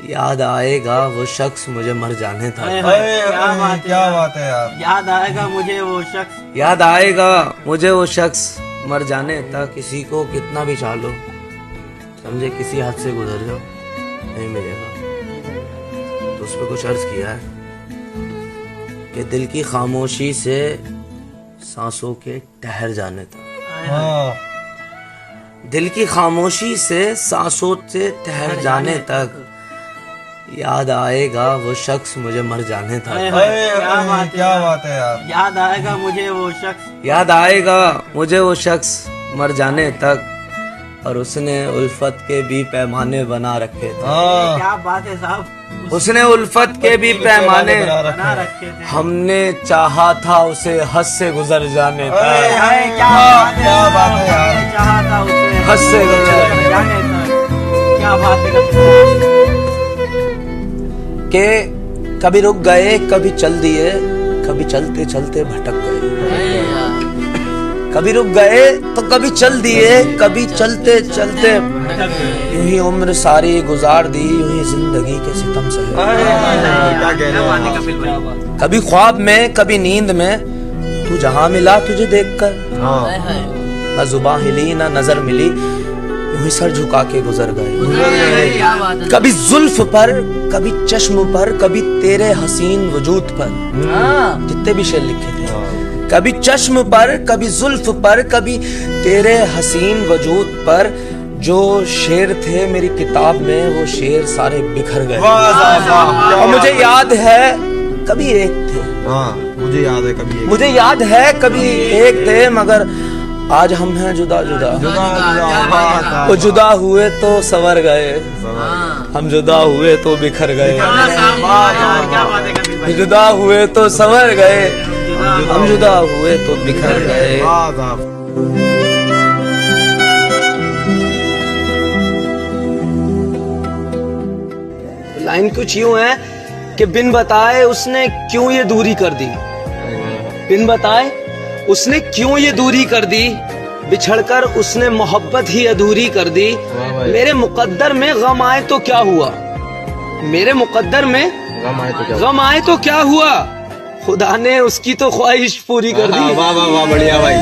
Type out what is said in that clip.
याद आएगा वो शख्स मुझे मर जाने था। क्या बात है यार। याद आएगा मुझे वो शख्स, याद आएगा मुझे वो शख्स मर जाने तक। किसी को कितना भी चालो, समझे किसी हद से गुजर जाओ, नहीं मिलेगा। तो उस पर कुछ अर्ज किया है कि दिल की खामोशी से सांसों के ठहर जाने तक। हाँ। दिल की खामोशी से सांसों से ठहर जाने तक याद आएगा वो शख्स मुझे मर जाने था। क्या बात है यार। याद आएगा मुझे वो शख्स, याद आएगा मुझे वो शख्स मर जाने तक, और उसने उल्फत के भी पैमाने बना रखे थे। हाँ। क्या बात है साहब, उसने उल्फत के भी पैमाने बना रखे थे। हमने चाहा था उसे हद से गुजर जाने तक। क्या बात है यार। चाहा था उसे हद से गुजर जाने तक। क्या बात है के कभी रुक गए, कभी चल दिए, कभी चलते चलते भटक गए। कभी रुक गए तो कभी चल दिए, कभी चलते चलते यूं ही उम्र सारी गुजार दी, यूं ही जिंदगी के सितम सहे। कभी ख्वाब में कभी नींद में तू जहां मिला तुझे देखकर, न जुबां हिली न नजर मिली, यूं ही सर झुका के गुजर गए। कभी जुल्फ पर कभी चश्म पर, कभी तेरे हसीन वजूद पर, जितने भी शेर लिखे थे। कभी चश्म पर कभी जुल्फ पर, कभी तेरे हसीन वजूद पर, जो शेर थे मेरी किताब में वो शेर सारे बिखर गए। और मुझे याद है कभी एक थे, मुझे याद है कभी मुझे याद है कभी एक थे, मगर आज हम हैं जुदा जुदा। वो जुदा हुए तो संवर गए, हम जुदा हुए तो बिखर गए। जुदा हुए तो संवर गए, हम जुदा हुए तो बिखर गए। लाइन कुछ यूं है कि बिन बताए उसने क्यों ये दूरी कर दी, बिन बताए उसने क्यों ये दूरी कर दी, बिछड़कर उसने मोहब्बत ही अधूरी कर दी। मेरे मुकद्दर में गम आए तो क्या हुआ, मेरे मुकद्दर में गम आए तो क्या हुआ, खुदा ने उसकी तो ख्वाहिश पूरी कर दी। वाह वाह वाह, बढ़िया भाई।